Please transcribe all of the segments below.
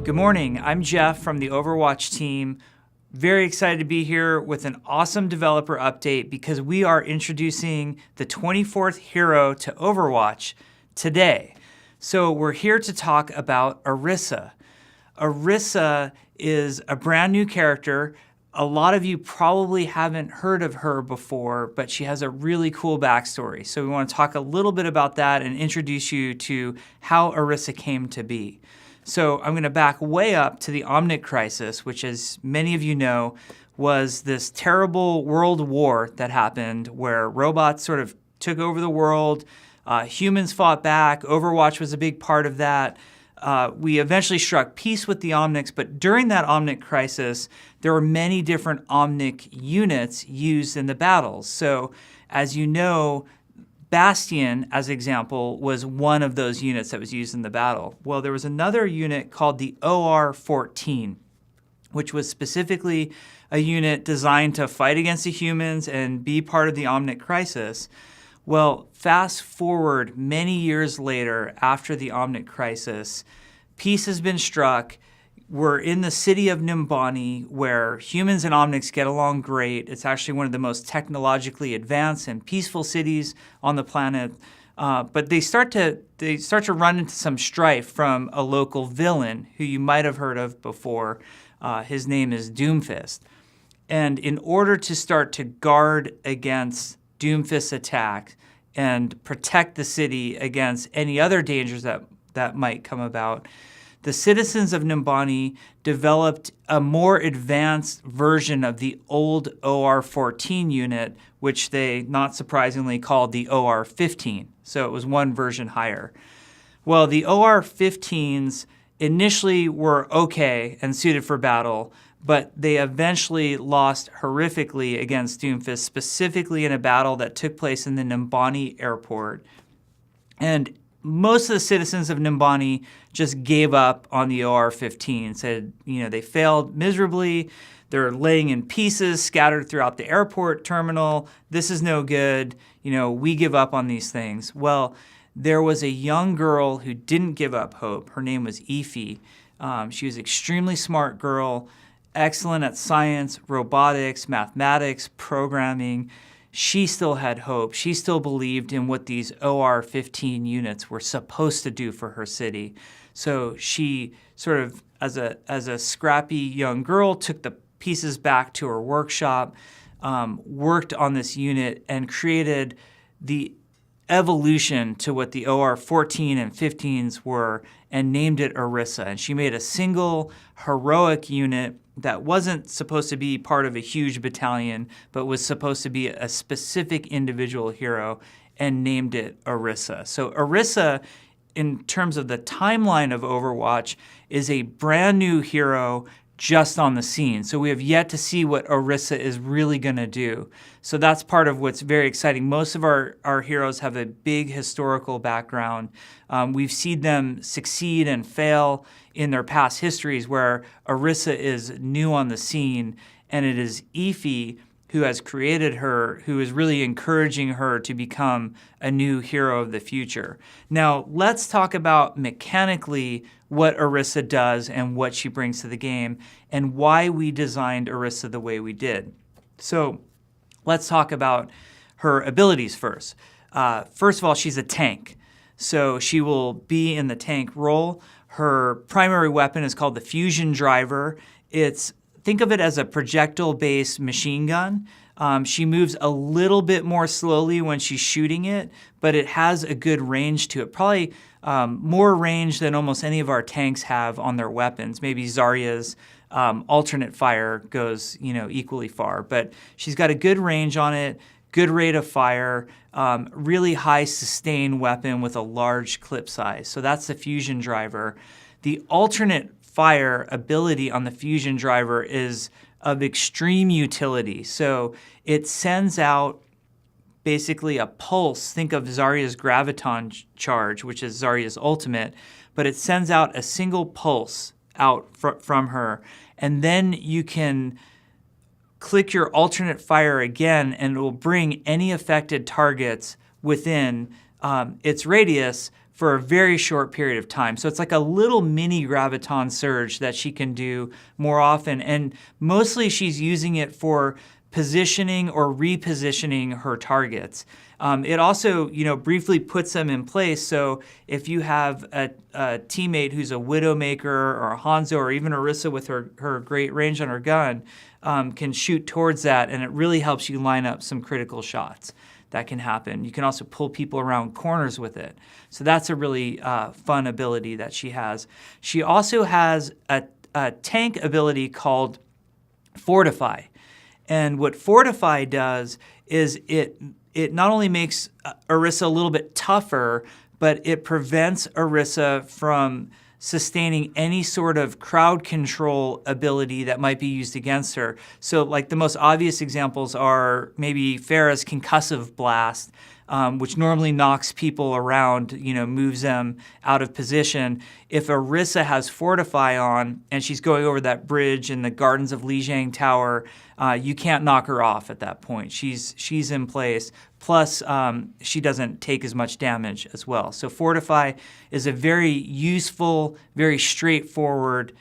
Good morning, I'm Jeff from the Overwatch team. Very excited to be here with an awesome developer update because we are introducing the 24th hero to Overwatch today. So we're here to talk about Orisa. Orisa is a brand new character. A lot of you probably haven't heard of her before, but she has a really cool backstory. So we want to talk a little bit about that and introduce you to how Orisa came to be. So I'm going to back way up to the Omnic Crisis, which, as many of you know, was this terrible world war that happened where robots sort of took over the world. Humans fought back. Overwatch was a big part of that. We eventually struck peace with the Omnics, but during that Omnic Crisis, there were many different Omnic units used in the battles. So, as you know, Bastion, as an example, was one of those units that was used in the battle. Well, there was another unit called the OR-14, which was specifically a unit designed to fight against the humans and be part of the Omnic Crisis. Well, fast forward many years later, after the Omnic Crisis, peace has been struck. We're in the city of Nimbani, where humans and Omnics get along great. It's actually one of the most technologically advanced and peaceful cities on the planet. But they start to run into some strife from a local villain who you might have heard of before. His name is Doomfist. And in order to start to guard against Doomfist's attack and protect the city against any other dangers that might come about, the citizens of Nimbani developed a more advanced version of the old OR-14 unit, which they, not surprisingly, called the OR-15. So it was one version higher. Well, the OR-15s initially were okay and suited for battle, but they eventually lost horrifically against Doomfist, specifically in a battle that took place in the Nimbani airport. And most of the citizens of Nimbani just gave up on the OR-15, said, they failed miserably. They're laying in pieces scattered throughout the airport terminal. This is no good. We give up on these things. Well, there was a young girl who didn't give up hope. Her name was Ify. She was an extremely smart girl, excellent at science, robotics, mathematics, programming. She still had hope. She still believed in what these OR-15 units were supposed to do for her city. So she sort of, as a scrappy young girl, took the pieces back to her workshop, worked on this unit, and created the evolution to what the OR-14 and 15s were and named it Orisa. And she made a single heroic unit that wasn't supposed to be part of a huge battalion, but was supposed to be a specific individual hero, and named it Orisa. So Orisa, in terms of the timeline of Overwatch, is a brand new hero just on the scene. So we have yet to see what Orisa is really going to do. So that's part of what's very exciting. Most of our heroes have a big historical background. We've seen them succeed and fail in their past histories, where Orisa is new on the scene, and it is Ify who has created her, who is really encouraging her to become a new hero of the future. Now, let's talk about mechanically what Orisa does and what she brings to the game and why we designed Orisa the way we did. So let's talk about her abilities first. First of all, she's a tank. So she will be in the tank role. Her primary weapon is called the Fusion Driver. Think of it as a projectile-based machine gun. She moves a little bit more slowly when she's shooting it, but it has a good range to it. Probably more range than almost any of our tanks have on their weapons. Maybe Zarya's alternate fire goes, equally far. But she's got a good range on it, good rate of fire, really high sustain weapon with a large clip size. So that's the Fusion Driver. The alternate fire ability on the Fusion Driver is of extreme utility. So it sends out basically a pulse. Think of Zarya's Graviton charge, which is Zarya's ultimate, but it sends out a single pulse out from her, and then you can click your alternate fire again, and it will bring any affected targets within its radius for a very short period of time. So it's like a little mini graviton surge that she can do more often. And mostly she's using it for positioning or repositioning her targets. It also, briefly puts them in place. So if you have a teammate who's a Widowmaker or a Hanzo or even Orisa with her great range on her gun, can shoot towards that, and it really helps you line up some critical shots. That can happen. You can also pull people around corners with it. So that's a really fun ability that she has. She also has a tank ability called Fortify. And what Fortify does is it not only makes Orisa a little bit tougher, but it prevents Orisa from sustaining any sort of crowd control ability that might be used against her. So like the most obvious examples are maybe Pharah's Concussive Blast, which normally knocks people around, moves them out of position. If Orisa has Fortify on and she's going over that bridge in the Gardens of Lijiang Tower, you can't knock her off at that point. She's in place. Plus, she doesn't take as much damage as well. So Fortify is a very useful, very straightforward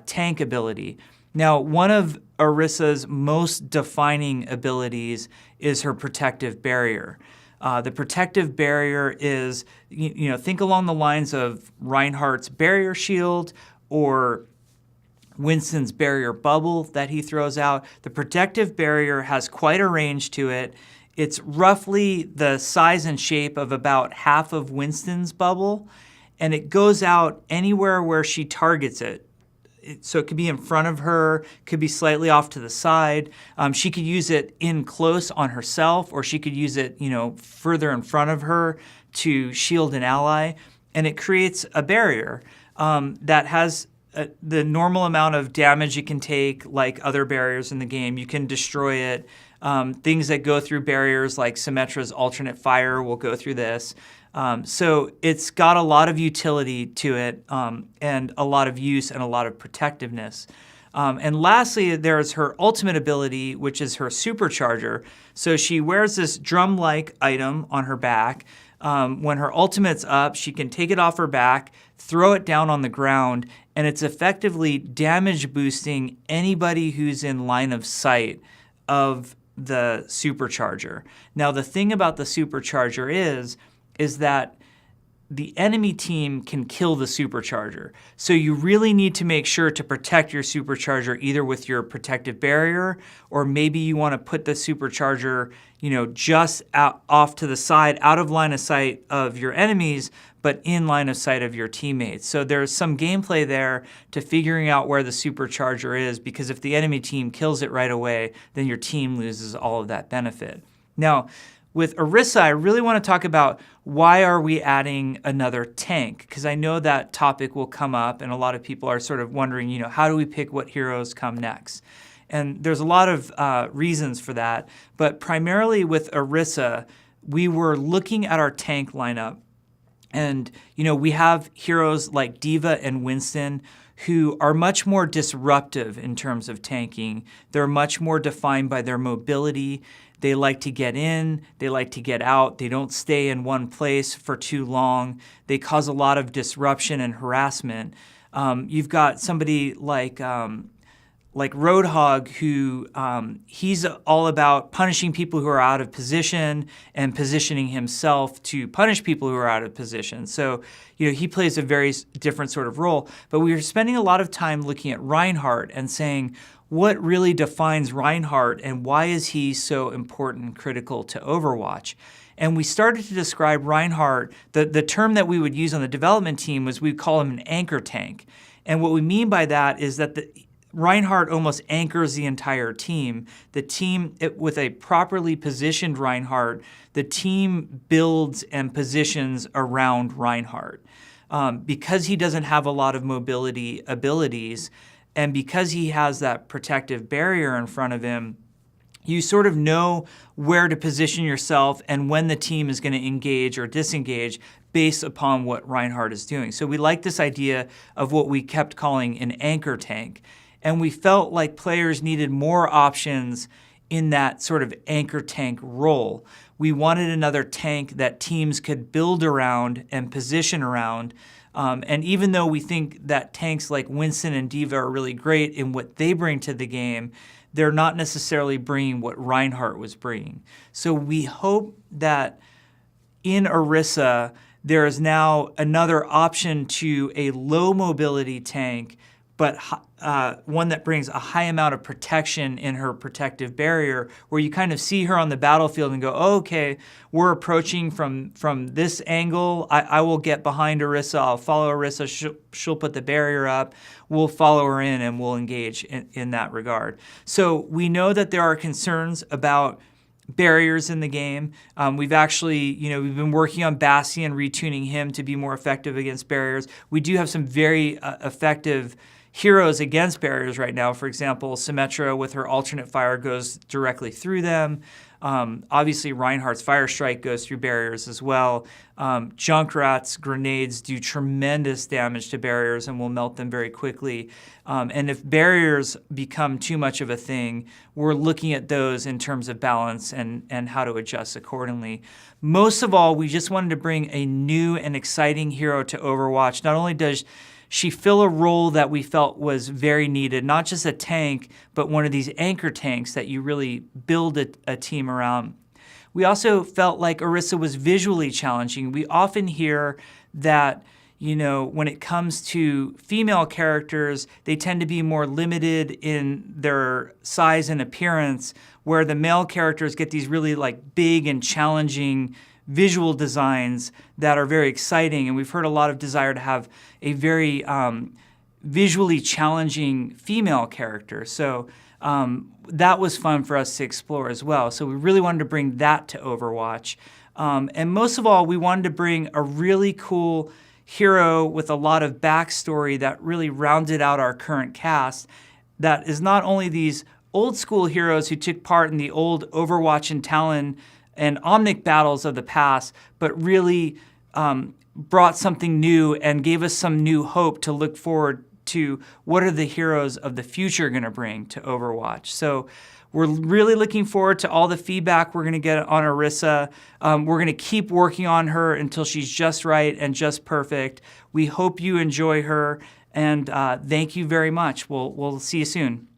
tank ability. Now, one of Orisa's most defining abilities is her Protective Barrier. The Protective Barrier is, think along the lines of Reinhardt's Barrier Shield or Winston's Barrier Bubble that he throws out. The Protective Barrier has quite a range to it. It's roughly the size and shape of about half of Winston's bubble, and it goes out anywhere where she targets it. So it could be in front of her, could be slightly off to the side. She could use it in close on herself, or she could use it, further in front of her to shield an ally. And it creates a barrier that has the normal amount of damage it can take, like other barriers in the game. You can destroy it. Things that go through barriers like Symmetra's alternate fire will go through this. So it's got a lot of utility to it and a lot of use and a lot of protectiveness. And lastly, there's her ultimate ability, which is her supercharger. So she wears this drum-like item on her back. When her ultimate's up, she can take it off her back, throw it down on the ground, and it's effectively damage boosting anybody who's in line of sight of the supercharger. Now, the thing about the supercharger is that the enemy team can kill the supercharger. So you really need to make sure to protect your supercharger either with your Protective Barrier, or maybe you want to put the supercharger, just off to the side, out of line of sight of your enemies, but in line of sight of your teammates. So there's some gameplay there to figuring out where the supercharger is, because if the enemy team kills it right away, then your team loses all of that benefit. Now, with Orisa, I really want to talk about why are we adding another tank? Because I know that topic will come up, and a lot of people are sort of wondering, how do we pick what heroes come next? And there's a lot of reasons for that, but primarily with Orisa, we were looking at our tank lineup, and we have heroes like D.Va and Winston who are much more disruptive in terms of tanking. They're much more defined by their mobility. They like to get in, they like to get out, they don't stay in one place for too long. They cause a lot of disruption and harassment. You've got somebody like Roadhog, who he's all about punishing people who are out of position and positioning himself to punish people who are out of position. So, he plays a very different sort of role. But we were spending a lot of time looking at Reinhardt and saying, what really defines Reinhardt and why is he so important and critical to Overwatch? And we started to describe Reinhardt, the term that we would use on the development team was we'd call him an anchor tank. And what we mean by that is that Reinhardt almost anchors the entire team. The team, with a properly positioned Reinhardt, the team builds and positions around Reinhardt. Because he doesn't have a lot of mobility abilities, and because he has that Protective Barrier in front of him, you sort of know where to position yourself and when the team is going to engage or disengage based upon what Reinhardt is doing. So we like this idea of what we kept calling an anchor tank. And we felt like players needed more options in that sort of anchor tank role. We wanted another tank that teams could build around and position around. And even though we think that tanks like Winston and Diva are really great in what they bring to the game, they're not necessarily bringing what Reinhardt was bringing. So we hope that in Orisa, there is now another option to a low mobility tank, but one that brings a high amount of protection in her protective barrier, where you kind of see her on the battlefield and go, oh, okay, we're approaching from this angle. I will get behind Orisa. I'll follow Orisa. She'll put the barrier up. We'll follow her in and we'll engage in that regard. So we know that there are concerns about barriers in the game. We've actually, we've been working on Bastion, retuning him to be more effective against barriers. We do have some very effective heroes against barriers right now. For example, Symmetra with her alternate fire goes directly through them. Obviously, Reinhardt's Fire Strike goes through barriers as well. Junkrat's grenades do tremendous damage to barriers and will melt them very quickly. And if barriers become too much of a thing, we're looking at those in terms of balance and how to adjust accordingly. Most of all, we just wanted to bring a new and exciting hero to Overwatch. Not only does she fill a role that we felt was very needed, not just a tank, but one of these anchor tanks that you really build a team around. We also felt like Orisa was visually challenging. We often hear that, when it comes to female characters, they tend to be more limited in their size and appearance, where the male characters get these really big and challenging visual designs that are very exciting, and we've heard a lot of desire to have a very visually challenging female character. So that was fun for us to explore as well. So we really wanted to bring that to Overwatch. And most of all, we wanted to bring a really cool hero with a lot of backstory that really rounded out our current cast. That is not only these old school heroes who took part in the old Overwatch and Talon and Omnic battles of the past, but really brought something new and gave us some new hope to look forward to what are the heroes of the future going to bring to Overwatch. So we're really looking forward to all the feedback we're going to get on Orisa. We're going to keep working on her until she's just right and just perfect. We hope you enjoy her, and thank you very much. We'll see you soon.